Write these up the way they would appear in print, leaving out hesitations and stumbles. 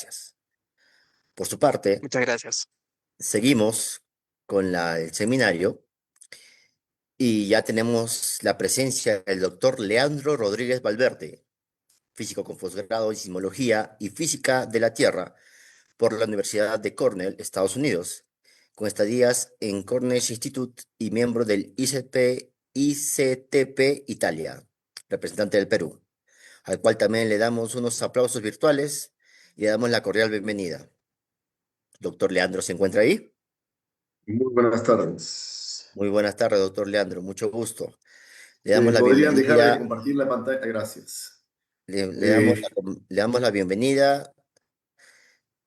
Gracias. Por su parte, Muchas gracias. seguimos con el seminario y ya tenemos la presencia del doctor Leandro Rodríguez Valverde, físico con posgrado en sismología y física de la Tierra por la Universidad de Cornell, Estados Unidos, con estadías en Cornell Institute y miembro del ICTP Italia, representante del Perú, al cual también le damos unos aplausos virtuales y le damos la cordial bienvenida. Doctor Leandro, ¿se encuentra ahí? Muy buenas tardes. Muy buenas tardes, doctor Leandro, mucho gusto. Le damos la ¿Podrían dejar de bienvenida, compartir la pantalla? Gracias. le damos, Eh, le damos la bienvenida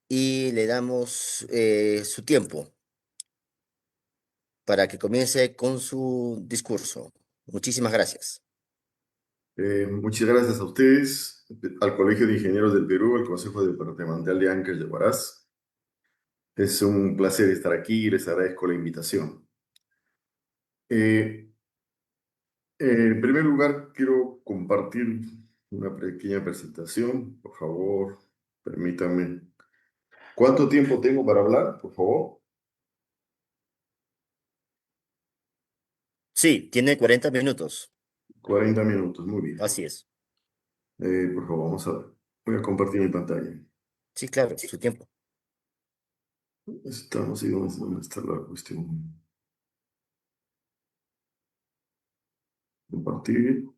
y le damos su tiempo para que comience con su discurso. Muchísimas gracias. Muchas gracias a ustedes, al Colegio de Ingenieros del Perú, al Consejo Departamental de Ancash de Huaraz. Es un placer estar aquí y les agradezco la invitación. Eh, en primer lugar, quiero compartir una pequeña presentación. Por favor, permítanme. ¿Cuánto tiempo tengo para hablar, por favor? Sí, tiene 40 minutos. 40 minutos, muy bien. Así es. Por favor, vamos a ver. Voy a compartir mi pantalla. Sí, claro, su tiempo. Estamos y dónde está la cuestión. Compartir.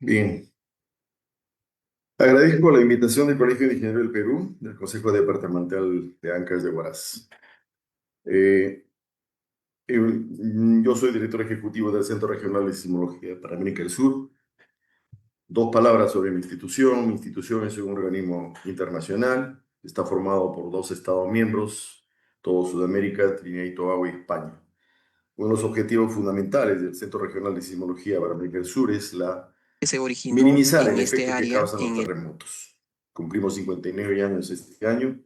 Bien. Agradezco la invitación del Colegio de Ingenieros del Perú, del Consejo Departamental de Ancash de Huaraz. Eh, yo soy director ejecutivo del Centro Regional de Sismología para América del Sur. Dos palabras sobre mi institución. Mi institución es un organismo internacional. Está formado por 2 Estados miembros, todo Sudamérica, Trinidad y Tobago y España. Uno de los objetivos fundamentales del Centro Regional de Sismología para América del Sur es Se originó minimizar en el este efecto que área, causan los terremotos. Cumplimos 59 años este año.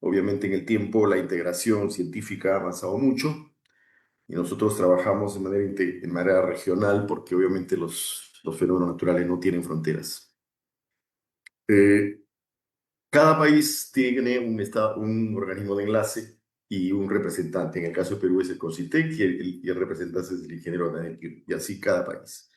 Obviamente en el tiempo la integración científica ha avanzado mucho y nosotros trabajamos de manera regional porque obviamente los fenómenos naturales no tienen fronteras. Eh, Cada país tiene un organismo de enlace y un representante. En el caso de Perú es el CONCITEC y el representante es el ingeniero Daniel Quirino, y así cada país.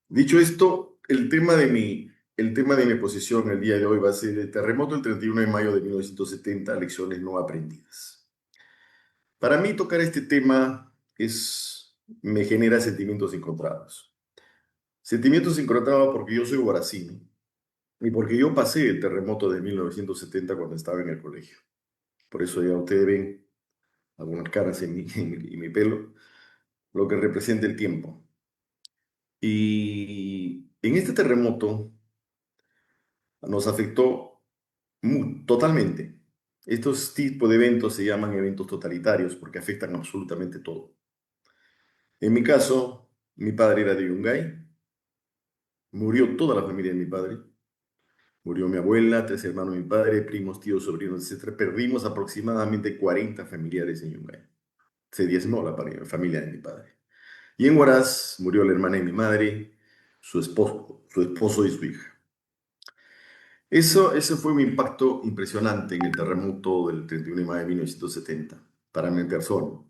Dicho esto, el tema de mi posición el día de hoy va a ser el terremoto del 31 de mayo de 1970, lecciones no aprendidas. Para mí tocar este tema me genera sentimientos encontrados. Sentimientos encontrados porque yo soy guaracino y porque yo pasé el terremoto de 1970 cuando estaba en el colegio. Por eso ya ustedes ven algunas caras en mi pelo, lo que representa el tiempo. Y en este terremoto nos afectó totalmente. Estos tipos de eventos se llaman eventos totalitarios porque afectan absolutamente todo. En mi caso, mi padre era de Yungay, murió toda la familia de mi padre, murió mi abuela, 3 hermanos de mi padre, primos, tíos, sobrinos, etc. Perdimos aproximadamente 40 familiares en Yungay. Se diezmó la familia de mi padre. Y en Huaraz murió la hermana de mi madre, su esposo y su hija. Ese fue un impacto impresionante en el terremoto del 31 de mayo de 1970 para mi persona.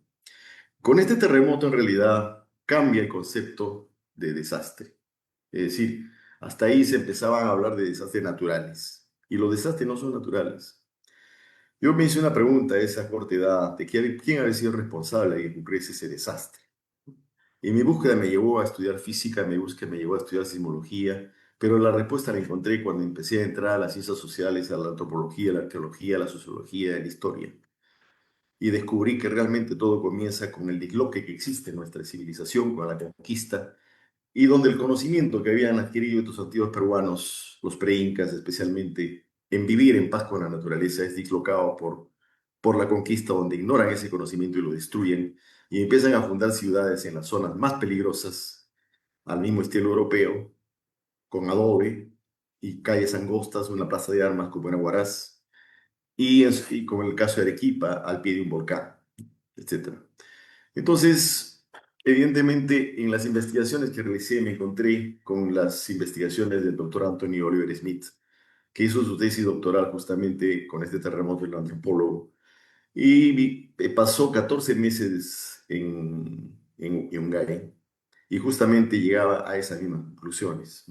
Con este terremoto en realidad cambia el concepto de desastre. Es decir, hasta ahí se empezaban a hablar de desastres naturales y los desastres no son naturales. Yo me hice una pregunta a esa corta edad de quién había sido el responsable de que ocurriese ese desastre. Y mi búsqueda me llevó a estudiar física, mi búsqueda me llevó a estudiar sismología, pero la respuesta la encontré cuando empecé a entrar a las ciencias sociales, a la antropología, la arqueología, la sociología, la historia. Y descubrí que realmente todo comienza con el disloque que existe en nuestra civilización, con la conquista, y donde el conocimiento que habían adquirido estos antiguos peruanos, los pre-incas especialmente, en vivir en paz con la naturaleza, es dislocado por la conquista, donde ignoran ese conocimiento y lo destruyen, y empiezan a fundar ciudades en las zonas más peligrosas, al mismo estilo europeo, con adobe y calles angostas, una plaza de armas como en Huaraz, y como en el caso de Arequipa, al pie de un volcán, etcétera. Entonces, Evidentemente, en las investigaciones que realicé me encontré con las investigaciones del doctor Anthony Oliver Smith, que hizo su tesis doctoral justamente con este terremoto, el antropólogo, y pasó 14 meses en Yungay y justamente llegaba a esas mismas conclusiones.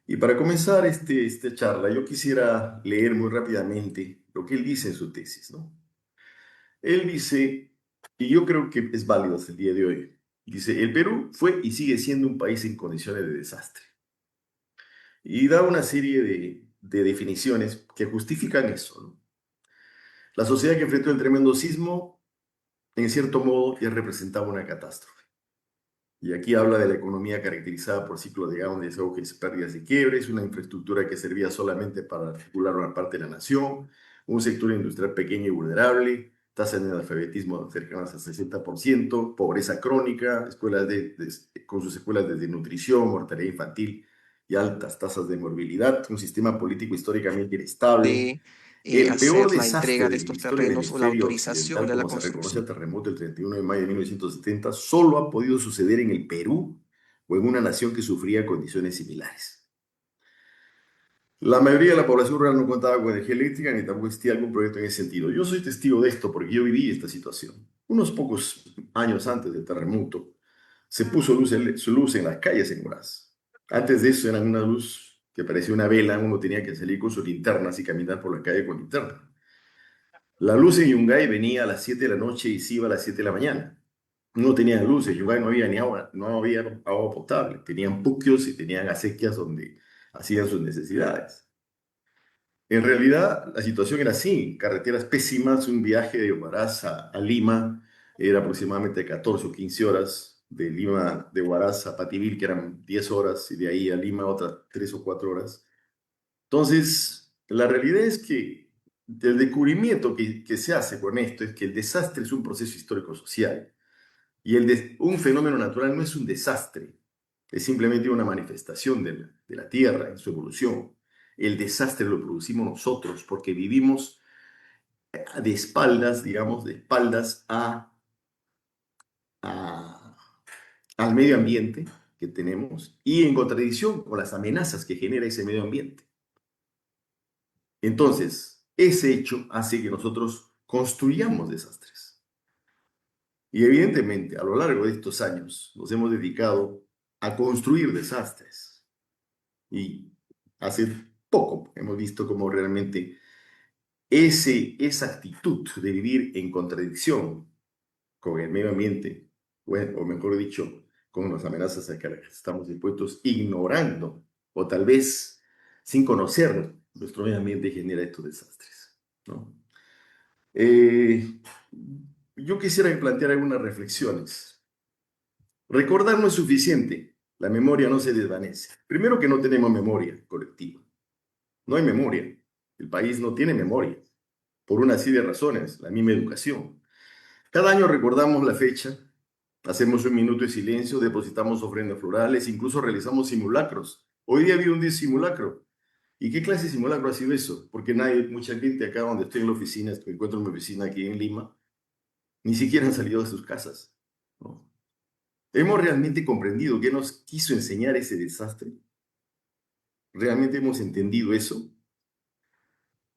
Y para comenzar esta charla, yo quisiera leer muy rápidamente lo que él dice en su tesis, ¿no? Él dice, y yo creo que es válido hasta el día de hoy, dice, el Perú fue y sigue siendo un país en condiciones de desastre. Y da una serie de definiciones que justifican eso, ¿no? La sociedad que enfrentó el tremendo sismo, en cierto modo, ya representaba una catástrofe. Y aquí habla de la economía caracterizada por ciclos de grandes auges, pérdidas y quiebres, una infraestructura que servía solamente para articular una parte de la nación, un sector industrial pequeño y vulnerable, tasas de analfabetismo cercanas al 60%, pobreza crónica, con sus escuelas de desnutrición, mortalidad infantil y altas tasas de morbilidad, un sistema político históricamente inestable, de el peor hacer la desastre entrega de de la estos historia del terrenos o la hemisferio autorización occidental, de la como se reconoce construcción. el terremoto del 31 de mayo de 1970, solo ha podido suceder en el Perú o en una nación que sufría condiciones similares. La mayoría de la población rural no contaba con energía eléctrica ni tampoco existía algún proyecto en ese sentido. Yo soy testigo de esto porque yo viví esta situación. Unos pocos años antes del terremoto, se puso su luz en las calles en Huaraz. Antes de eso era una luz que parecía una vela, uno tenía que salir con sus linternas y caminar por la calle con linterna. La luz en Yungay venía a las 7 de la noche y se iba a las 7 de la mañana. No tenían luz, en Yungay no había ni agua, no había agua potable. Tenían puquios y tenían acequias donde hacían sus necesidades. En realidad, la situación era así: carreteras pésimas, un viaje de Huaraz a Lima era aproximadamente 14 o 15 horas, de Lima, de Huaraz a Patibil, que eran 10 horas, y de ahí a Lima otras 3 o 4 horas. Entonces, la realidad es que el descubrimiento que se hace con esto es que el desastre es un proceso histórico-social y un fenómeno natural no es un desastre, es simplemente una manifestación de la Tierra en su evolución. El desastre lo producimos nosotros porque vivimos de espaldas, digamos, de espaldas a- al medio ambiente que tenemos y en contradicción con las amenazas que genera ese medio ambiente. Entonces, ese hecho hace que nosotros construyamos desastres. Y evidentemente, a lo largo de estos años, nos hemos dedicado a construir desastres. Y hace poco hemos visto cómo realmente esa actitud de vivir en contradicción con el medio ambiente, o mejor dicho, con las amenazas a que estamos expuestos, ignorando o tal vez sin conocer nuestro medio ambiente, genera estos desastres, ¿no? Eh, yo quisiera plantear algunas reflexiones. Recordar no es suficiente, la memoria no se desvanece. Primero, que no tenemos memoria colectiva, no hay memoria, el país no tiene memoria, por una serie de razones, la misma educación. Cada año recordamos la fecha, hacemos un minuto de silencio, depositamos ofrendas florales, incluso realizamos simulacros. Hoy día ha habido un día simulacro. ¿Y qué clase de simulacro ha sido eso? Porque mucha gente acá donde estoy en la oficina, me encuentro en mi oficina aquí en Lima, ni siquiera han salido de sus casas, ¿no? ¿Hemos realmente comprendido qué nos quiso enseñar ese desastre? ¿Realmente hemos entendido eso?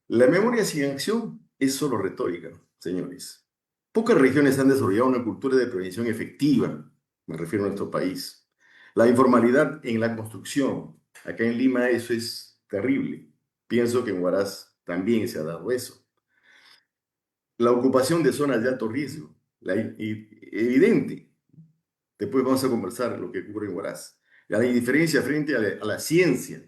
La memoria sin acción es solo retórica, señores. Pocas regiones han desarrollado una cultura de prevención efectiva, me refiero a nuestro país. La informalidad en la construcción, acá en Lima eso es terrible. Pienso que en Huaraz también se ha dado eso. La ocupación de zonas de alto riesgo, evidente. Después vamos a conversar lo que ocurre en Huaraz. La indiferencia frente a la ciencia.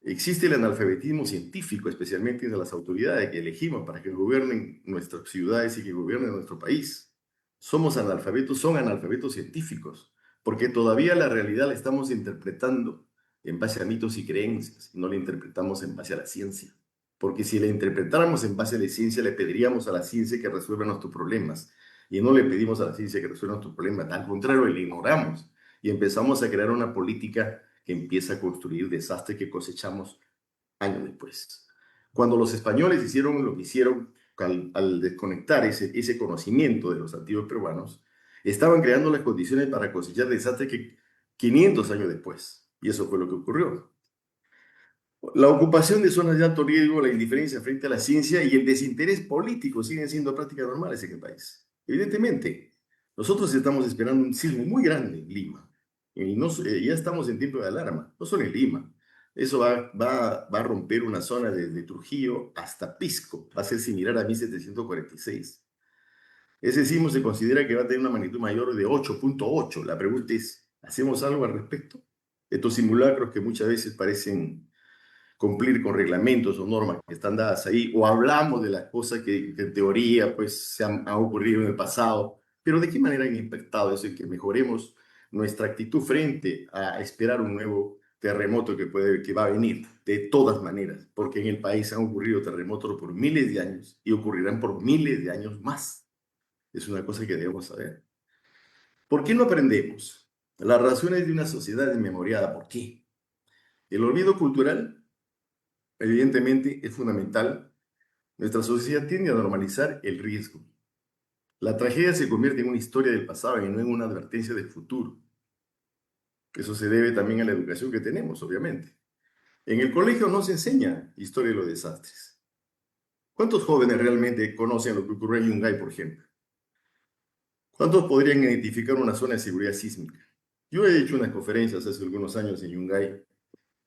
Existe el analfabetismo científico, especialmente de las autoridades que elegimos para que gobiernen nuestras ciudades y que gobiernen nuestro país. Son analfabetos científicos, porque todavía la realidad la estamos interpretando en base a mitos y creencias, no la interpretamos en base a la ciencia. Porque si la interpretáramos en base a la ciencia, le pediríamos a la ciencia que resuelva nuestros problemas. Y no le pedimos a la ciencia que resuelva nuestros problemas, al contrario, le ignoramos y empezamos a crear una política que empieza a construir desastres que cosechamos años después. Cuando los españoles hicieron lo que hicieron al desconectar ese conocimiento de los antiguos peruanos, estaban creando las condiciones para cosechar desastres que 500 años después. Y eso fue lo que ocurrió. La ocupación de zonas de alto riesgo, la indiferencia frente a la ciencia y el desinterés político siguen siendo prácticas normales en el país. Evidentemente, nosotros estamos esperando un sismo muy grande en Lima. Y ya estamos en tiempo de alarma, no solo en Lima. Eso va a romper una zona desde Trujillo hasta Pisco. Va a ser similar a 1746. Ese sismo se considera que va a tener una magnitud mayor de 8.8. La pregunta es, ¿hacemos algo al respecto? Estos simulacros que muchas veces parecen cumplir con reglamentos o normas que están dadas ahí, o hablamos de las cosas que en teoría pues han ocurrido en el pasado, pero ¿de qué manera han impactado eso y que mejoremos nuestra actitud frente a esperar un nuevo terremoto que va a venir de todas maneras? Porque en el país han ocurrido terremotos por miles de años y ocurrirán por miles de años más. Es una cosa que debemos saber. ¿Por qué no aprendemos? Las razones de una sociedad desmemoriada. ¿Por qué? El olvido cultural, evidentemente, es fundamental. Nuestra sociedad tiende a normalizar el riesgo. La tragedia se convierte en una historia del pasado y no en una advertencia del futuro. Eso se debe también a la educación que tenemos, obviamente. En el colegio no se enseña historia de los desastres. ¿Cuántos jóvenes realmente conocen lo que ocurrió en Yungay, por ejemplo? ¿Cuántos podrían identificar una zona de seguridad sísmica? Yo he hecho unas conferencias hace algunos años en Yungay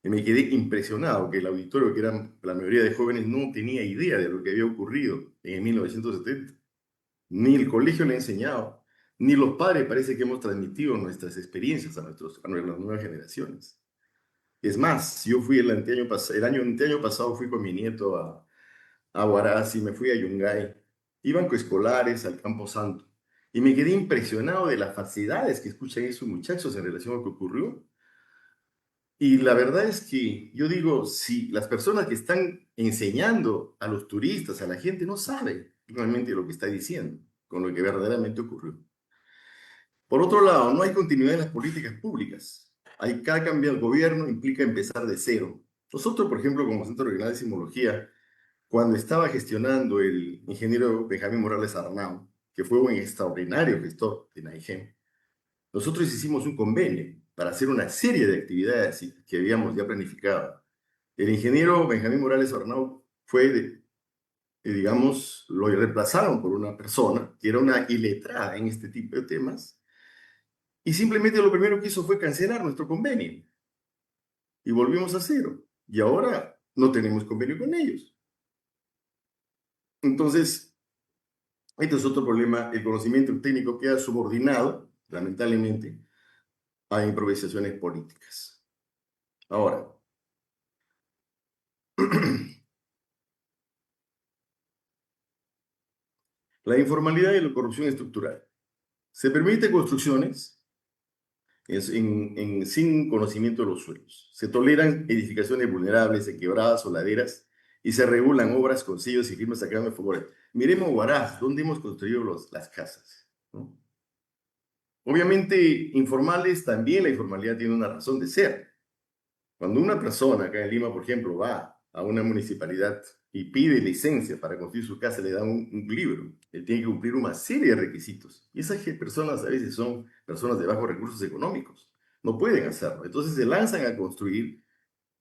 y me quedé impresionado que el auditorio, que eran la mayoría de jóvenes, no tenía idea de lo que había ocurrido en 1970. Ni el colegio le ha enseñado, ni los padres parece que hemos transmitido nuestras experiencias a las nuevas generaciones. Es más, yo fui el año pasado fui con mi nieto a Huaraz y me fui a Yungay. Iban coescolares al Campo Santo y me quedé impresionado de las falsedades que escuchan esos muchachos en relación a lo que ocurrió. Y la verdad es que yo digo, si las personas que están enseñando a los turistas, a la gente, no saben realmente lo que está diciendo, con lo que verdaderamente ocurrió. Por otro lado, no hay continuidad en las políticas públicas. Cada cambio al gobierno implica empezar de cero. Nosotros, por ejemplo, como Centro Regional de Sismología, cuando estaba gestionando el ingeniero Benjamín Morales Arnau, que fue un extraordinario gestor de NAIGEM, nosotros hicimos un convenio para hacer una serie de actividades que habíamos ya planificado. El ingeniero Benjamín Morales Arnau digamos, lo reemplazaron por una persona que era una iletrada en este tipo de temas, y simplemente lo primero que hizo fue cancelar nuestro convenio y volvimos a cero. Y ahora no tenemos convenio con ellos. Entonces, este es otro problema. El conocimiento técnico queda subordinado, lamentablemente, a improvisaciones políticas. Ahora, la informalidad y la corrupción estructural. Se permite construcciones sin conocimiento de los suelos. Se toleran edificaciones vulnerables en quebradas o laderas y se regulan obras con sellos y firmas a cambio de favores. Miremos Huaraz, ¿dónde hemos construido las casas? ¿No? Obviamente, informales, también la informalidad tiene una razón de ser. Cuando una persona acá en Lima, por ejemplo, va a una municipalidad y pide licencia para construir su casa, le dan un libro. Él tiene que cumplir una serie de requisitos. Y esas personas a veces son personas de bajos recursos económicos. No pueden hacerlo. Entonces se lanzan a construir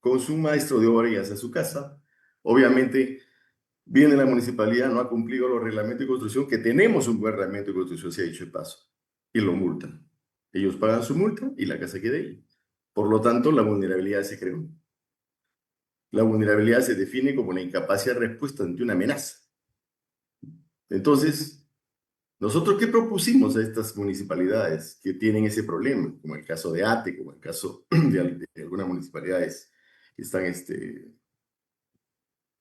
con su maestro de obra y hace su casa. Obviamente, viene la municipalidad, no ha cumplido los reglamentos de construcción, que tenemos un buen reglamento de construcción, se ha dicho de paso, y lo multan. Ellos pagan su multa y la casa queda ahí. Por lo tanto, la vulnerabilidad se creó. La vulnerabilidad se define como la incapacidad de respuesta ante una amenaza. Entonces, ¿nosotros qué propusimos a estas municipalidades que tienen ese problema? Como el caso de Ate, como el caso de algunas municipalidades que están,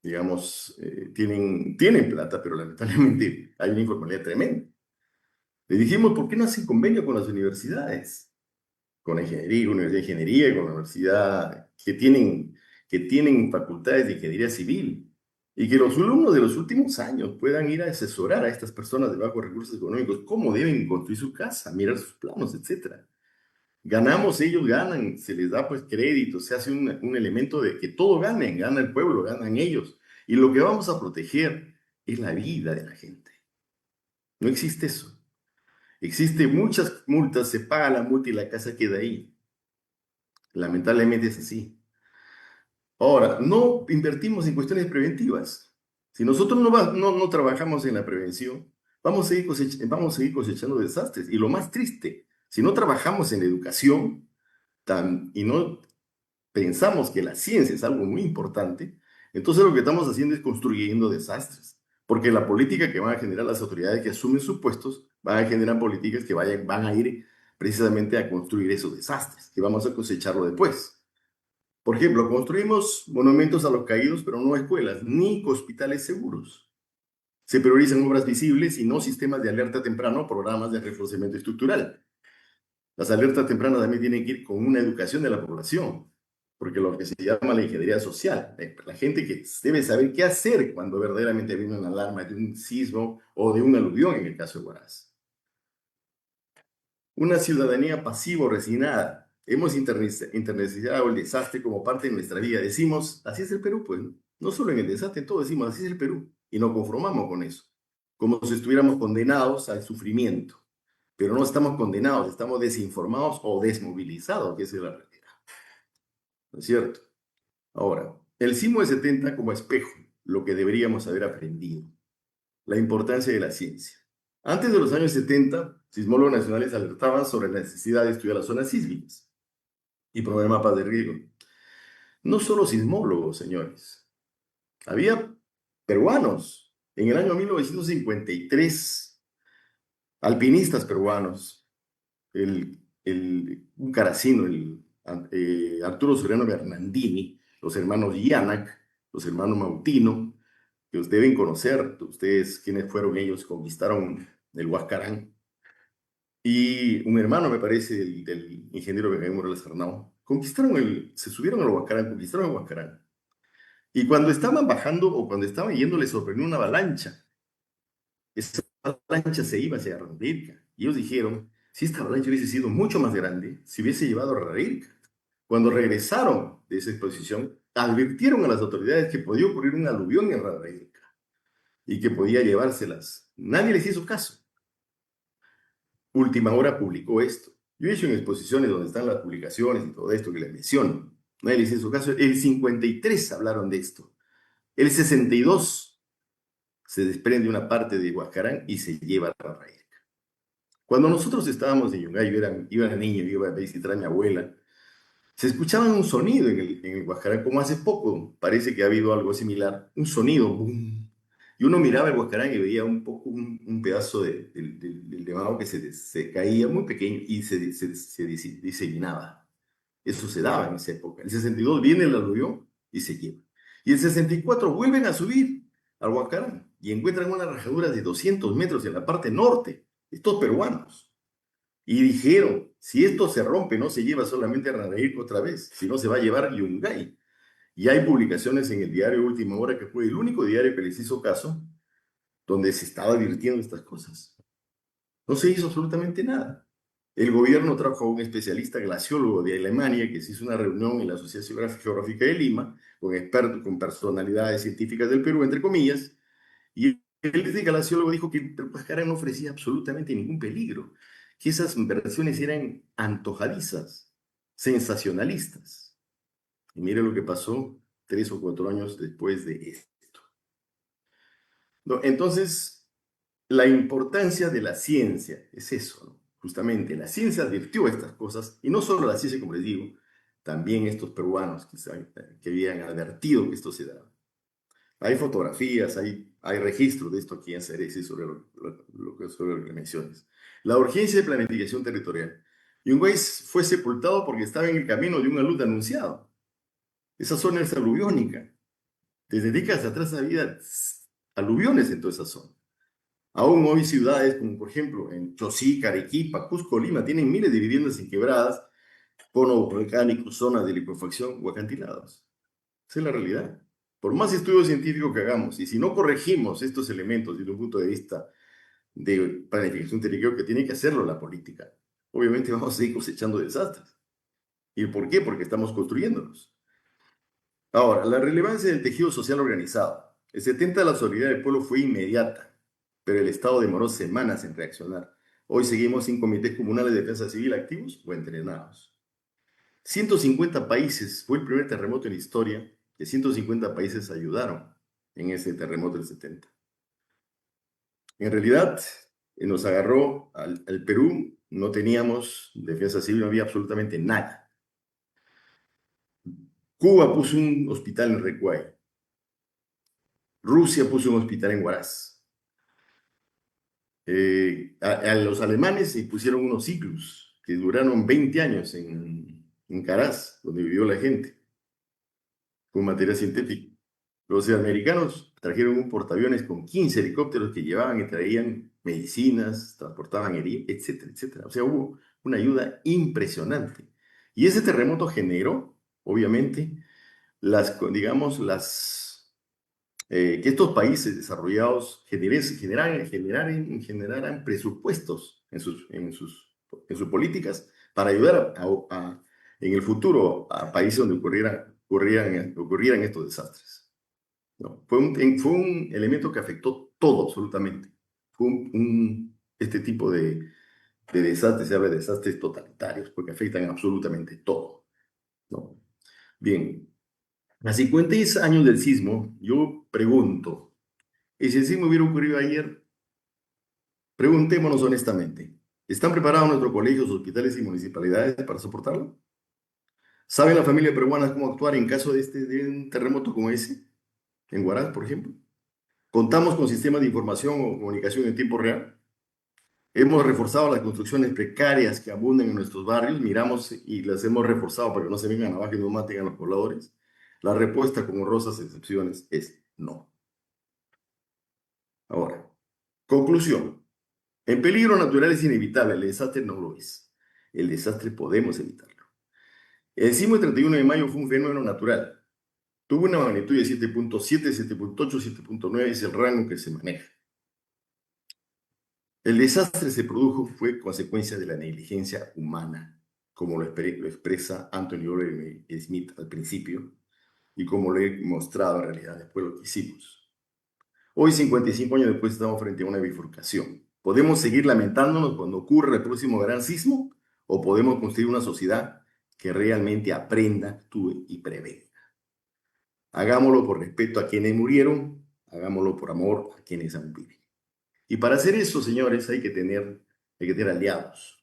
digamos, tienen plata, pero lamentablemente hay una informalidad tremenda. Le dijimos, ¿por qué no hacen convenio con las universidades? Con la ingeniería, Universidad de Ingeniería, con la universidad que tienen facultades de ingeniería civil, y que los alumnos de los últimos años puedan ir a asesorar a estas personas de bajos recursos económicos cómo deben construir su casa, mirar sus planos, etcétera. Ganamos, ellos ganan, se les da pues crédito, se hace un elemento de que todo ganen, gana el pueblo, ganan ellos. Y lo que vamos a proteger es la vida de la gente. No existe eso. Existen muchas multas, se paga la multa y la casa queda ahí. Lamentablemente es así. Ahora, no invertimos en cuestiones preventivas. Si nosotros no trabajamos en la prevención, vamos a seguir cosechando desastres. Y lo más triste, si no trabajamos en la educación y no pensamos que la ciencia es algo muy importante, entonces lo que estamos haciendo es construyendo desastres. Porque la política que van a generar las autoridades que asumen sus puestos van a generar políticas que van a ir precisamente a construir esos desastres, que vamos a cosecharlo después. Por ejemplo, construimos monumentos a los caídos, pero no escuelas ni hospitales seguros. Se priorizan obras visibles y no sistemas de alerta temprano o programas de reforzamiento estructural. Las alertas tempranas también tienen que ir con una educación de la población, porque lo que se llama la ingeniería social, la gente que debe saber qué hacer cuando verdaderamente viene una alarma de un sismo o de un aluvión en el caso de Huaraz. Una ciudadanía pasivo, resignada. Hemos internalizado el desastre como parte de nuestra vida. Decimos, así es el Perú, pues. No solo en el desastre, en todo decimos, así es el Perú. Y nos conformamos con eso. Como si estuviéramos condenados al sufrimiento. Pero no estamos condenados, estamos desinformados o desmovilizados, que esa es la realidad. ¿No es cierto? Ahora, el sismo de 70 como espejo, lo que deberíamos haber aprendido. La importancia de la ciencia. Antes de los años 70, sismólogos nacionales alertaban sobre la necesidad de estudiar las zonas sísmicas y promover mapas de riesgo. No solo sismólogos, señores. Había peruanos. En el año 1953, alpinistas peruanos, un caracino, Arturo Soriano Bernardini, los hermanos Yanac, los hermanos Mautino, que ustedes deben conocer, ustedes quiénes fueron ellos, conquistaron el Huascarán. Y un hermano, me parece, del ingeniero Benjamín Morales Arnau, se subieron al Huascarán, conquistaron el Huascarán. Y cuando estaban bajando o cuando estaban yendo, les sorprendió una avalancha. Esa avalancha se iba hacia Rarirca. Y ellos dijeron, si esta avalancha hubiese sido mucho más grande, se hubiese llevado a Rarirca. Cuando regresaron de esa exposición, advirtieron a las autoridades que podía ocurrir un aluvión en Rarirca y que podía llevárselas. Nadie les hizo caso. Última Hora publicó esto. Yo he hecho en exposiciones donde están las publicaciones y todo esto que les menciono. Nadie les hizo caso. El 53 hablaron de esto. El 62 se desprende una parte de Huascarán y se lleva a la raíz. Cuando nosotros estábamos en Yungay, yo era niño, iba a visitar a mi abuela, se escuchaba un sonido en el Huascarán, como hace poco, parece que ha habido algo similar, un sonido, boom. Y uno miraba el Huascarán y veía un pedazo del nevado que se caía muy pequeño y se diseminaba. Eso se daba en esa época. El 62 viene el aluvión y se lleva. Y el 64 vuelven a subir al Huascarán y encuentran una rajadura de 200 metros en la parte norte, estos peruanos. Y dijeron, si esto se rompe, no se lleva solamente a Ranaico otra vez, sino se va a llevar Yungay. Y hay publicaciones en el diario Última Hora, que fue el único diario que les hizo caso, donde se estaba advirtiendo estas cosas. No se hizo absolutamente nada. El gobierno trajo a un especialista glaciólogo de Alemania, que se hizo una reunión en la Sociedad Geográfica de Lima, con expertos, con personalidades científicas del Perú, entre comillas, y el glaciólogo dijo que el Huascarán no ofrecía absolutamente ningún peligro, que esas versiones eran antojadizas, sensacionalistas. Y mire lo que pasó 3 o 4 años después de esto. No, entonces, la importancia de la ciencia es eso, ¿no? Justamente, la ciencia advirtió estas cosas, y no solo la ciencia, como les digo, también estos peruanos que habían advertido que esto se daba. Hay fotografías, hay registros de esto aquí en Ceres y sobre sobre lo que mencionas. La urgencia de planificación territorial. Yungay fue sepultado porque estaba en el camino de una luz anunciada. Esa zona es aluviónica. Desde décadas atrás había aluviones en toda esa zona. Aún hoy ciudades como por ejemplo en Chosica, Arequipa, Cusco, Lima tienen miles de viviendas en quebradas, conos volcánicos, zonas de liquefacción o acantilados. Esa es la realidad. Por más estudios científicos que hagamos, y si no corregimos estos elementos desde un punto de vista de planificación territorial, que tiene que hacerlo la política, obviamente vamos a seguir cosechando desastres. ¿Y por qué? Porque estamos construyéndolos. Ahora, la relevancia del tejido social organizado. El 70 de la solidaridad del pueblo fue inmediata, pero el Estado demoró semanas en reaccionar. Hoy seguimos sin comités comunales de defensa civil activos o entrenados. 150 países, fue el primer terremoto en la historia que 150 países ayudaron en ese terremoto del 70. En realidad, nos agarró al Perú, no teníamos defensa civil, no había absolutamente nada. Cuba puso un hospital en Recuay. Rusia puso un hospital en Huaraz. A los alemanes se pusieron unos ciclos que duraron 20 años en Caraz, donde vivió la gente, con materia sintética. Los americanos trajeron un portaaviones con 15 helicópteros que llevaban y traían medicinas, transportaban heridos, etcétera, etcétera. O sea, hubo una ayuda impresionante. Y ese terremoto generó, obviamente, digamos, que estos países desarrollados generaran presupuestos en sus políticas para ayudar en el futuro a países donde ocurrieran estos desastres. No, fue un elemento que afectó todo absolutamente. Este tipo de desastres, se habla de desastres totalitarios, porque afectan absolutamente todo. ¿No? Bien, a 56 años del sismo, yo pregunto, ¿y si el sismo hubiera ocurrido ayer? Preguntémonos honestamente, ¿están preparados nuestros colegios, hospitales y municipalidades para soportarlo? ¿Saben las familias peruanas cómo actuar en caso de un terremoto como ese, en Huaraz, por ejemplo? ¿Contamos con sistemas de información o comunicación en tiempo real? Hemos reforzado las construcciones precarias que abundan en nuestros barrios, miramos y las hemos reforzado para que no se vengan abajo y no maten a los pobladores. La respuesta, con honrosas excepciones, es no. Ahora, conclusión. El peligro natural es inevitable, el desastre no lo es. El desastre podemos evitarlo. El sismo del 31 de mayo fue un fenómeno natural. Tuvo una magnitud de 7.7, 7.8, 7.9, es el rango que se maneja. El desastre fue consecuencia de la negligencia humana, como lo expresa Anthony Oliver Smith al principio, y como lo he mostrado en realidad después lo que hicimos. Hoy, 55 años después, estamos frente a una bifurcación. ¿Podemos seguir lamentándonos cuando ocurra el próximo gran sismo? ¿O podemos construir una sociedad que realmente aprenda, actúe y prevenga? Hagámoslo por respeto a quienes murieron, hagámoslo por amor a quienes aún viven. Y para hacer eso, señores, hay que tener aliados.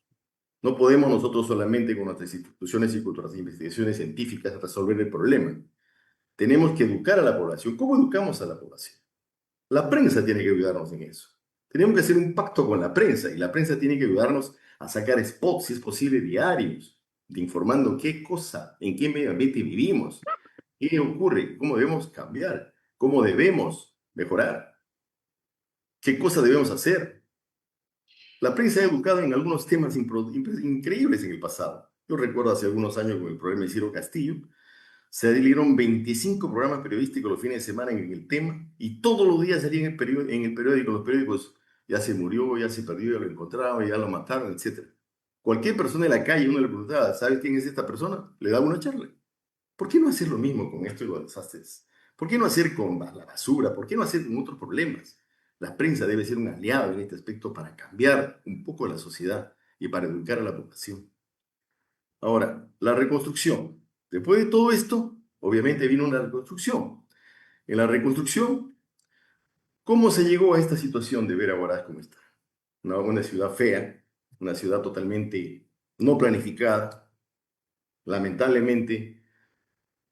No podemos nosotros solamente con nuestras instituciones y con nuestras investigaciones científicas resolver el problema. Tenemos que educar a la población. ¿Cómo educamos a la población? La prensa tiene que ayudarnos en eso. Tenemos que hacer un pacto con la prensa y la prensa tiene que ayudarnos a sacar spots, si es posible, diarios, de informando qué cosa, en qué medio ambiente vivimos, qué ocurre, cómo debemos cambiar, cómo debemos mejorar, qué cosa debemos hacer. La prensa ha educado en algunos temas increíbles en el pasado. Yo recuerdo hace algunos años con el programa de Ciro Castillo, se adhirieron 25 programas periodísticos los fines de semana en el tema y todos los días salían en los periódicos, ya se murió, ya se perdió, ya lo encontraron, ya lo mataron, etc. Cualquier persona en la calle, uno le preguntaba, ¿sabes quién es esta persona? Le daba una charla. ¿Por qué no hacer lo mismo con esto y los desastres? ¿Por qué no hacer con la basura? ¿Por qué no hacer con otros problemas? La prensa debe ser un aliado en este aspecto para cambiar un poco la sociedad y para educar a la población. Ahora, la reconstrucción. Después de todo esto, obviamente vino una reconstrucción. En la reconstrucción, ¿cómo se llegó a esta situación de ver a Huaraz como está? Una ciudad fea, una ciudad totalmente no planificada. Lamentablemente,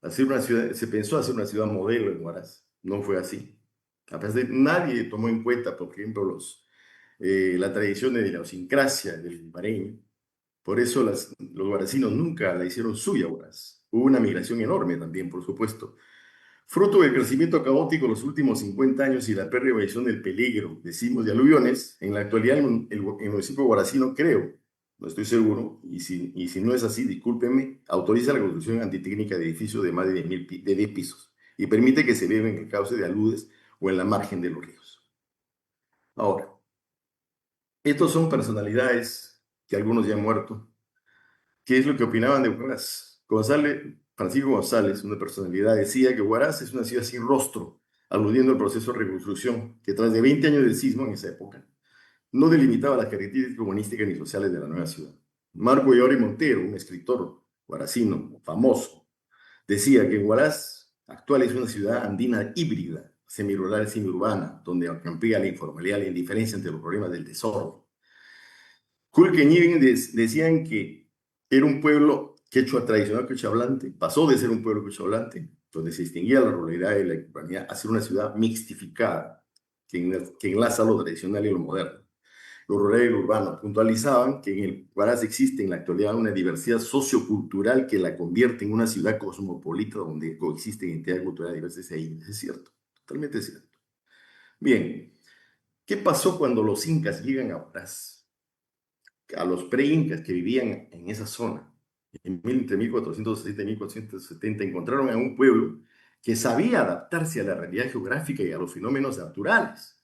se pensó hacer una ciudad modelo en Huaraz. No fue así. A pesar de nadie tomó en cuenta, por ejemplo, la tradición de la idiosincrasia del lugareño. Por eso los guaracinos nunca la hicieron suya, Huaraz. Hubo una migración enorme también, por supuesto. Fruto del crecimiento caótico de los últimos 50 años y la prevención del peligro de sismos y aluviones, en la actualidad el municipio guaracino, creo, no estoy seguro, y si no es así, discúlpenme, autoriza la construcción antitécnica de edificios de más de 10 pisos y permite que se viva en el cauce de aludes o en la margen de los ríos. Ahora, estos son personalidades que algunos ya han muerto. ¿Qué es lo que opinaban de Huaraz? Francisco González, una personalidad, decía que Huaraz es una ciudad sin rostro, aludiendo al proceso de reconstrucción, que tras de 20 años del sismo en esa época, no delimitaba las características urbanísticas ni sociales de la nueva ciudad. Marco Llori Montero, un escritor guaracino famoso, decía que Huaraz actual es una ciudad andina híbrida, semirural y semiurbana, donde campea la informalidad y la indiferencia ante los problemas del desorden. Kulkeñivin decían que era un pueblo quechua tradicional quechua hablante, pasó de ser un pueblo quechua hablante, donde se distinguía la ruralidad y la urbanidad, a ser una ciudad mixtificada, que enlaza lo tradicional y lo moderno. Los rurales y lo urbano puntualizaban que en el Huaraz existe en la actualidad una diversidad sociocultural que la convierte en una ciudad cosmopolita donde coexisten entidades culturales diversas e es cierto, totalmente cierto. Bien, ¿qué pasó cuando los incas llegan a Huaraz? A los pre-incas que vivían en esa zona, entre 1460 y 1470, encontraron a un pueblo que sabía adaptarse a la realidad geográfica y a los fenómenos naturales.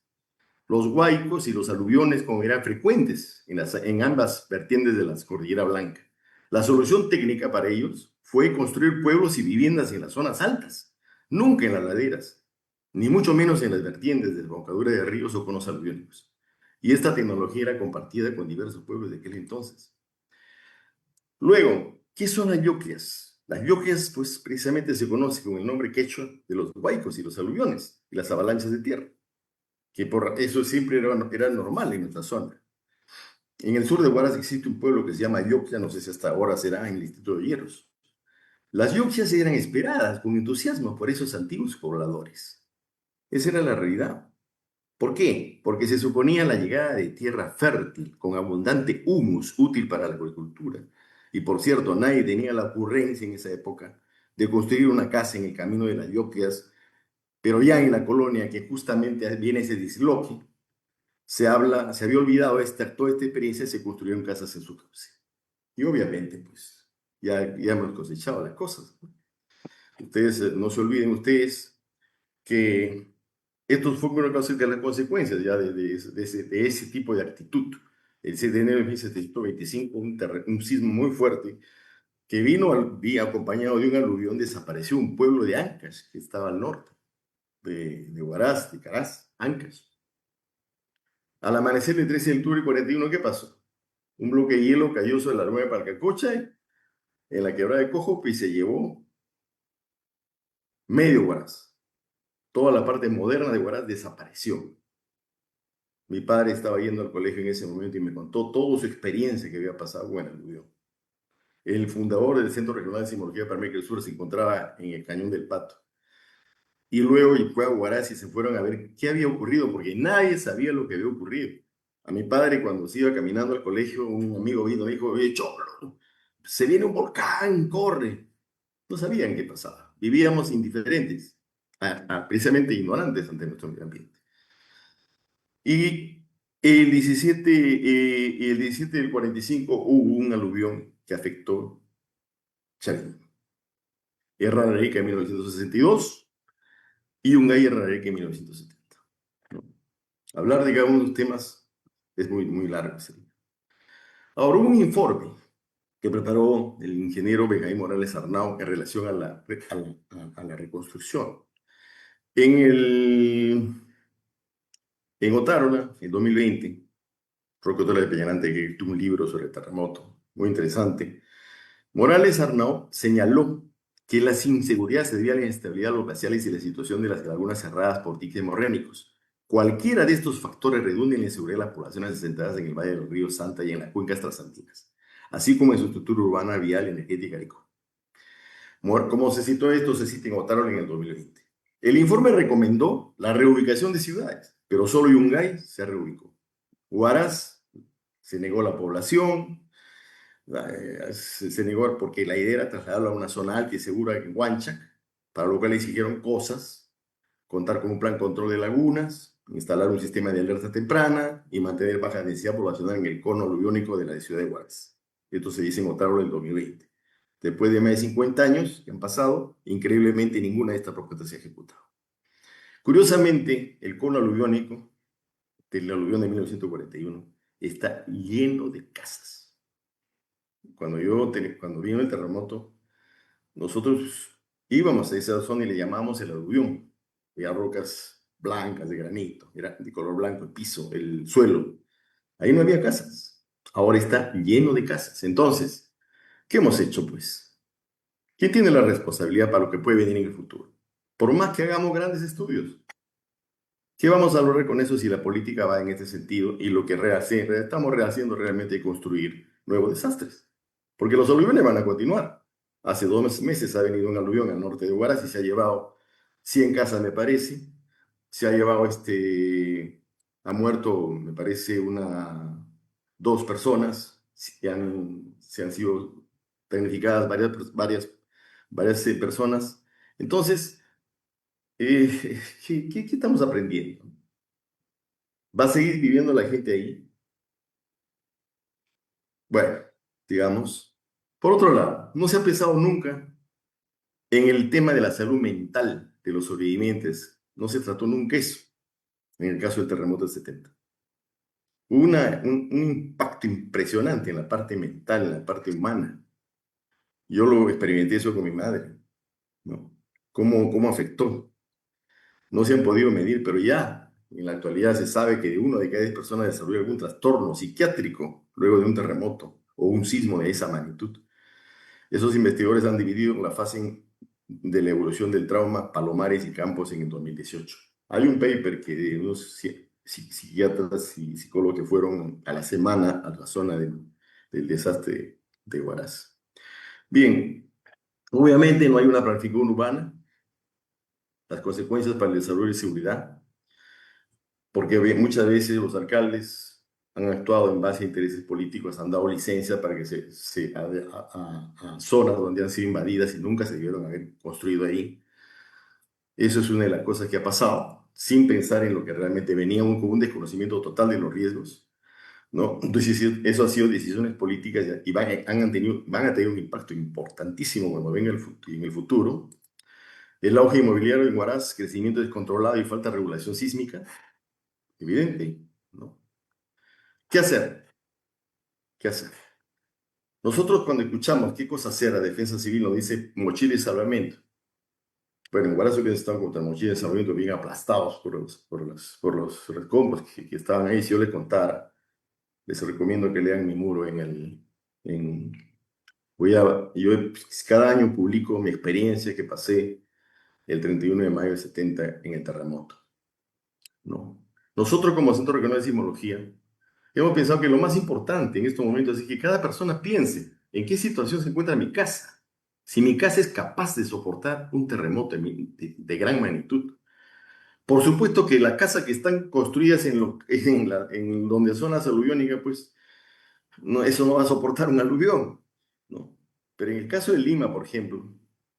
Los huaicos y los aluviones como eran frecuentes en ambas vertientes de la Cordillera Blanca. La solución técnica para ellos fue construir pueblos y viviendas en las zonas altas, nunca en las laderas, ni mucho menos en las vertientes de desembocadura de ríos o conos aluviónicos. Y esta tecnología era compartida con diversos pueblos de aquel entonces. Luego, ¿qué son las yoquias? Las yoquias, pues precisamente se conoce con el nombre quechua de los huaicos y los aluviones y las avalanchas de tierra, que por eso siempre era normal en nuestra zona. En el sur de Huaraz existe un pueblo que se llama Yoquia, no sé si hasta ahora será en el distrito de Hierros. Las Yoquias eran esperadas con entusiasmo por esos antiguos pobladores. Esa era la realidad. ¿Por qué? Porque se suponía la llegada de tierra fértil, con abundante humus útil para la agricultura. Y por cierto, nadie tenía la ocurrencia en esa época de construir una casa en el camino de las Yoquias, pero ya en la colonia que justamente viene ese disloque, se había olvidado toda esta experiencia y se construyeron casas en su cauce. Y obviamente, pues, ya hemos cosechado las cosas. Ustedes, no se olviden ustedes que estos fueron las consecuencias ya de ese tipo de actitud. El 6 de enero de 1725, un sismo muy fuerte que vino acompañado de un aluvión, desapareció un pueblo de Ancash, que estaba al norte, de Huaraz, de Caraz, Ancash. Al amanecer del 13 de octubre y 41, ¿qué pasó? Un bloque de hielo cayó sobre la nueva Palcacocha, en la quebrada de Cojope, y se llevó medio Huaraz. Toda la parte moderna de Huaraz desapareció. Mi padre estaba yendo al colegio en ese momento y me contó toda su experiencia que había pasado con el aluvión. El fundador del Centro Regional de Sismología para América del Sur se encontraba en el Cañón del Pato. Y luego fue a Huaraz y se fueron a ver qué había ocurrido, porque nadie sabía lo que había ocurrido. A mi padre, cuando se iba caminando al colegio, un amigo vino y dijo: oye, cholo, se viene un volcán, corre. No sabían qué pasaba. Vivíamos indiferentes, precisamente ignorantes ante nuestro medio ambiente. Y el 17 del 45 hubo un aluvión que afectó Chavín. Guerra de Arica en 1962 y Guerra de Arica en 1970. ¿No? Hablar de cada uno de los temas es muy, muy largo. Ahora, hubo un informe que preparó el ingeniero Benjamín Morales Arnau en relación a la reconstrucción. En Otárola, en 2020, Roque Otárola de Peñarante, que tuvo un libro sobre el terremoto, muy interesante. Morales Arnau señaló que las inseguridades se debían a la inestabilidad de los glaciales y la situación de las lagunas cerradas por diques hemorrénicos. Cualquiera de estos factores redunda en la inseguridad de las poblaciones asentadas en el Valle de los Ríos Santa y en las cuencas trasandinas, así como en su estructura urbana, vial, energética y como se citó esto, se cita en Otárola en el 2020. El informe recomendó la reubicación de ciudades, pero solo Yungay se reubicó. Huaraz se negó la población, se negó porque la idea era trasladarlo a una zona alta y segura en Huanchac, para lo cual le exigieron cosas: contar con un plan control de lagunas, instalar un sistema de alerta temprana y mantener baja densidad poblacional en el cono aluviónico de la ciudad de Huaraz. Esto se dice en Otárola en 2020. Después de más de 50 años que han pasado, increíblemente ninguna de estas propuestas se ha ejecutado. Curiosamente, el cono aluviónico del aluvión de 1941 está lleno de casas. Cuando vino el terremoto, nosotros íbamos a esa zona y le llamamos el aluvión. Había rocas blancas de granito, era de color blanco el piso, el suelo. Ahí no había casas. Ahora está lleno de casas. Entonces, ¿qué hemos hecho, pues? ¿Quién tiene la responsabilidad para lo que puede venir en el futuro? Por más que hagamos grandes estudios, ¿qué vamos a lograr con eso si la política va en este sentido y lo que estamos rehaciendo realmente es construir nuevos desastres? Porque los aluviones van a continuar. Hace 2 meses ha venido un aluvión al norte de Huaraz y se ha llevado 100 casas, me parece. Se ha llevado ha muerto, me parece, 2 personas. Se han sido damnificadas varias personas. Entonces, ¿qué estamos aprendiendo? ¿Va a seguir viviendo la gente ahí? Bueno, digamos. Por otro lado, no se ha pensado nunca en el tema de la salud mental de los sobrevivientes. No se trató nunca eso en el caso del terremoto del 70. Hubo un impacto impresionante en la parte mental, en la parte humana. Yo lo experimenté eso con mi madre, ¿no? ¿Cómo afectó? No se han podido medir, pero ya en la actualidad se sabe que de 1 de cada 10 personas desarrolla algún trastorno psiquiátrico luego de un terremoto o un sismo de esa magnitud. Esos investigadores han dividido la fase de la evolución del trauma Palomares y Campos en el 2018. Hay un paper que de unos psiquiatras y psicólogos que fueron a la semana a la zona del desastre de Huaraz. Bien, obviamente no hay una planificación urbana, las consecuencias para el desarrollo y seguridad, porque muchas veces los alcaldes han actuado en base a intereses políticos, han dado licencia para que a zonas donde han sido invadidas y nunca se debieron haber construido ahí. Eso es una de las cosas que ha pasado, sin pensar en lo que realmente venía con un desconocimiento total de los riesgos, ¿no? Entonces, eso ha sido decisiones políticas y van a tener un impacto importantísimo cuando venga en el futuro. El auge inmobiliario en Huaraz, crecimiento descontrolado y falta de regulación sísmica, evidente, ¿no? ¿Qué hacer? ¿Qué hacer? Nosotros cuando escuchamos qué cosa hacer, la defensa civil nos dice mochila y salvamento. Bueno, en Huaraz que están contra mochila y salvamento bien aplastados por los escombros que estaban ahí. Si yo les contara, les recomiendo que lean mi muro en, yo cada año publico mi experiencia que pasé el 31 de mayo del 70 en el terremoto, ¿no? Nosotros como Centro Regional de Sismología hemos pensado que lo más importante en estos momentos es que cada persona piense en qué situación se encuentra mi casa. Si mi casa es capaz de soportar un terremoto de gran magnitud. Por supuesto que las casas que están construidas en donde son las aluviónicas, pues no, eso no va a soportar un aluvión, ¿no? Pero en el caso de Lima, por ejemplo,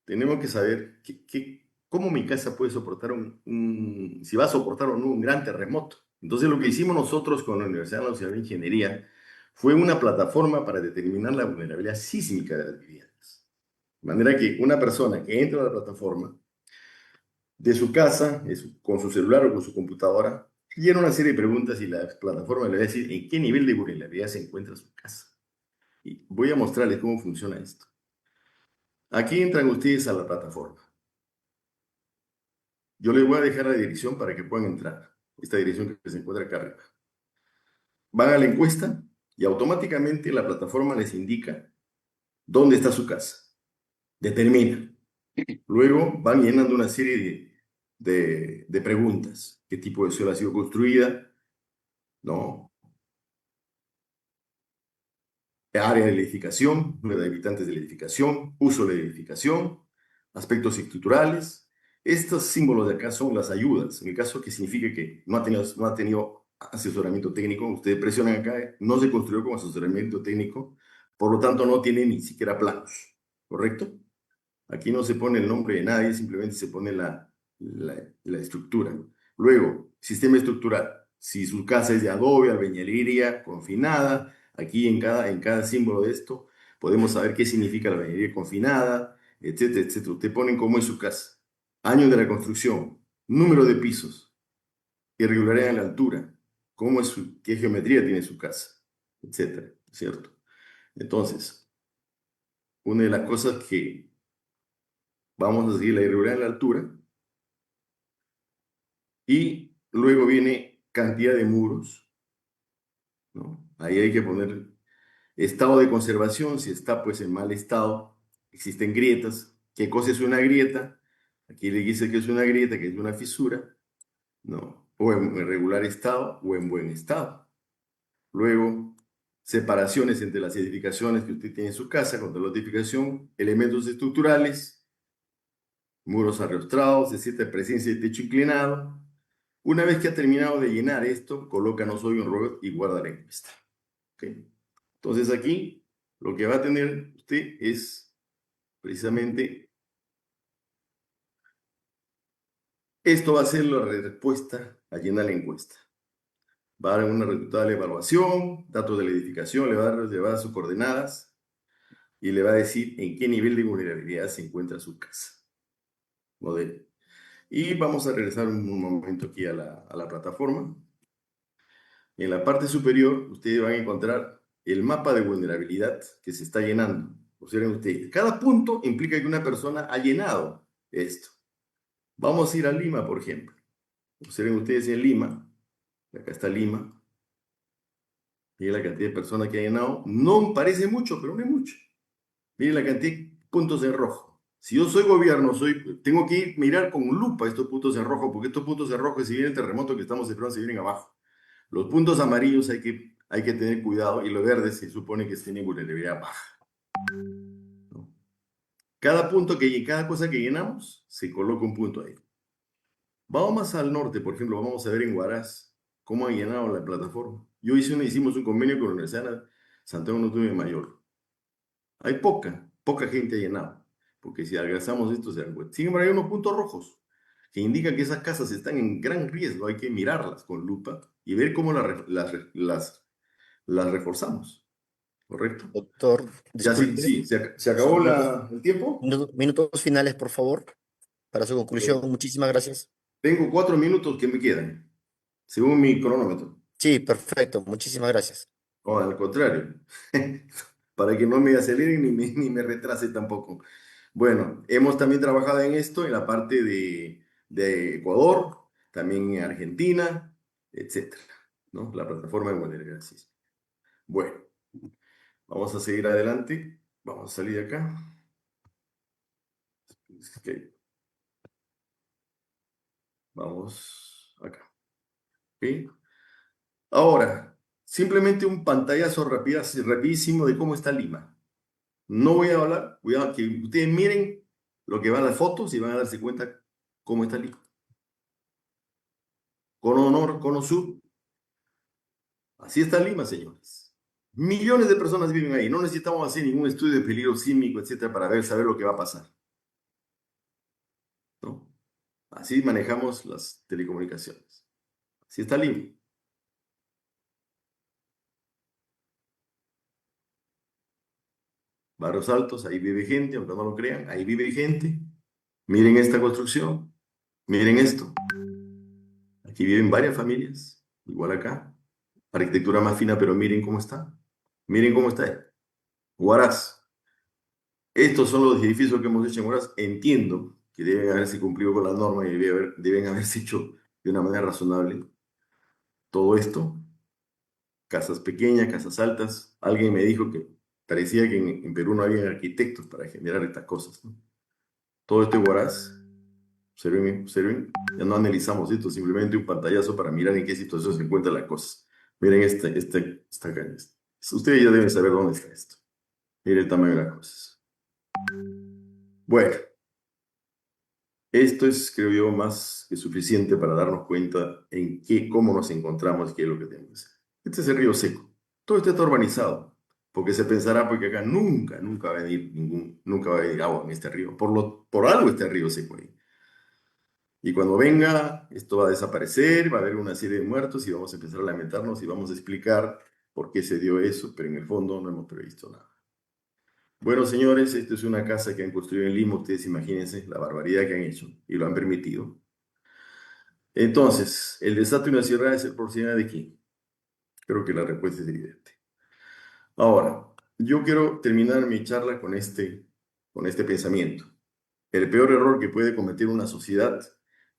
tenemos que saber cómo mi casa puede soportar si va a soportar o no un gran terremoto. Entonces, lo que hicimos nosotros con la Universidad Nacional de Ingeniería fue una plataforma para determinar la vulnerabilidad sísmica de las viviendas. De manera que una persona que entra a la plataforma de su casa, con su celular o con su computadora, llena una serie de preguntas y la plataforma le va a decir en qué nivel de vulnerabilidad se encuentra su casa. Y voy a mostrarles cómo funciona esto. Aquí entran ustedes a la plataforma. Yo les voy a dejar la dirección para que puedan entrar. Esta dirección que se encuentra acá arriba. Van a la encuesta y automáticamente la plataforma les indica dónde está su casa. Determina. Luego van llenando una serie de preguntas. ¿Qué tipo de suelo ha sido construida? ¿No? Área de la edificación, número de habitantes de la edificación, uso de la edificación, aspectos estructurales. Estos símbolos de acá son las ayudas. En el caso que signifique que no ha tenido asesoramiento técnico, ustedes presionan acá, no se construyó con asesoramiento técnico, por lo tanto no tiene ni siquiera planos, ¿correcto? Aquí no se pone el nombre de nadie, simplemente se pone la estructura. Luego, sistema estructural. Si su casa es de adobe, albañilería confinada, aquí en cada símbolo de esto podemos saber qué significa la albañilería confinada, etcétera, etcétera. Usted pone cómo es su casa. Año de la construcción, número de pisos, irregularidad en la altura, qué geometría tiene su casa, etcétera, ¿cierto? Entonces, una de las cosas que vamos a seguir la irregularidad en la altura y luego viene cantidad de muros, ¿no? Ahí hay que poner estado de conservación, si está pues en mal estado, existen grietas. ¿Qué cosa es una grieta? Aquí le dice que es una grieta, que es una fisura, ¿no? O en regular estado o en buen estado. Luego, separaciones entre las edificaciones que usted tiene en su casa, contra la edificación, elementos estructurales, muros arrostrados, etcétera, presencia de techo inclinado. Una vez que ha terminado de llenar esto, coloca no soy un robot y guarda la encuesta. ¿Ok? Entonces aquí lo que va a tener usted es precisamente esto va a ser la respuesta a llenar la encuesta. Va a dar una resultado de la evaluación, datos de la edificación, le va a dar sus coordenadas y le va a decir en qué nivel de vulnerabilidad se encuentra su casa. Modelo. Y vamos a regresar un momento aquí a la plataforma. En la parte superior, ustedes van a encontrar el mapa de vulnerabilidad que se está llenando. Observen ustedes, cada punto implica que una persona ha llenado esto. Vamos a ir a Lima, por ejemplo. Observen ustedes en Lima, acá está Lima, y la cantidad de personas que ha llenado. No parece mucho, pero no es mucho. Miren la cantidad de puntos en rojo. Si yo soy gobierno, tengo que mirar con lupa estos puntos en rojo, porque estos puntos en rojo, si viene el terremoto que estamos esperando, se vienen abajo. Los puntos amarillos hay que tener cuidado y los verdes se supone que tienen vulnerabilidad baja, ¿no? Cada cosa que llenamos, se coloca un punto ahí. Vamos más al norte, por ejemplo, vamos a ver en Huaraz cómo han llenado la plataforma. Hicimos un convenio con la Universidad de Santiago Norte de Mayor. Hay poca gente ha llenado, porque si alcanzamos esto se dan cuenta. Sin embargo, hay unos puntos rojos que indican que esas casas están en gran riesgo. Hay que mirarlas con lupa y ver cómo las reforzamos, ¿correcto? Doctor, Ya sí, disculpe, sí, se acabó el tiempo. minutos finales, por favor, para su Eh, conclusión. Muchísimas gracias. Tengo 4 minutos que me quedan, según mi cronómetro. Sí, perfecto. Muchísimas gracias. O al contrario, para que no me aceleren ni me retrase tampoco. Bueno, hemos también trabajado en esto en la parte de Ecuador, también en Argentina, etcétera, ¿no? La plataforma de Gracias. Bueno, vamos a seguir adelante. Vamos a salir de acá. Ok, vamos acá. ¿Ok? Ahora, simplemente un pantallazo rapidísimo de cómo está Lima. No voy a hablar, voy a que ustedes miren lo que van las fotos y van a darse cuenta cómo está Lima. Cono Nor, Cono Sur. Así está Lima, señores. Millones de personas viven ahí. No necesitamos hacer ningún estudio de peligro sísmico, etcétera, para saber lo que va a pasar, ¿no? Así manejamos las telecomunicaciones. Así está Lima. Barrios Altos, ahí vive gente, aunque no lo crean, ahí vive gente. Miren esta construcción, miren esto. Aquí viven varias familias, igual acá. Arquitectura más fina, pero miren cómo está. Miren cómo está. Huaraz. Estos son los edificios que hemos hecho en Huaraz. Entiendo que deben haberse cumplido con la norma y deben haberse hecho de una manera razonable. Todo esto, casas pequeñas, casas altas. Alguien me dijo que parecía que en Perú no había arquitectos para generar estas cosas, ¿no? Todo esto es Huaraz. Observen, observen. Ya no analizamos esto, simplemente un pantallazo para mirar en qué situación se encuentran las cosas. Miren esta calle. Ustedes ya deben saber dónde está esto. Miren el tamaño de las cosas. Bueno, esto es, creo yo, más que suficiente para darnos cuenta cómo nos encontramos y qué es lo que tenemos que hacer. Este es el río Seco. Todo esto está urbanizado, porque se pensará porque acá nunca va a venir nunca va a venir agua en este río. Por algo este río seco ahí. Y cuando venga, esto va a desaparecer, va a haber una serie de muertos y vamos a empezar a lamentarnos y vamos a explicar por qué se dio eso, pero en el fondo no hemos previsto nada. Bueno, señores, esta es una casa que han construido en Lima. Ustedes imagínense la barbaridad que han hecho y lo han permitido. Entonces, ¿el desastre de una ciudad es el proporcional de quién? Creo que la respuesta es evidente. Ahora, yo quiero terminar mi charla con este pensamiento. El peor error que puede cometer una sociedad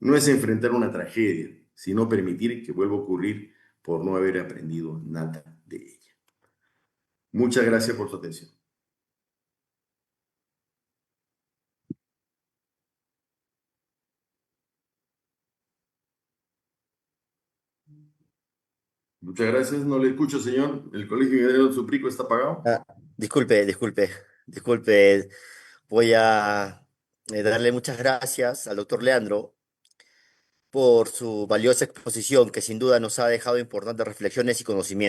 no es enfrentar una tragedia, sino permitir que vuelva a ocurrir por no haber aprendido nada de ella. Muchas gracias por su atención. Muchas gracias. No le escucho, señor. El Colegio Ingeniero Suprico está pagado. Ah, disculpe. Voy a darle muchas gracias al doctor Leandro por su valiosa exposición, que sin duda nos ha dejado importantes reflexiones y conocimientos.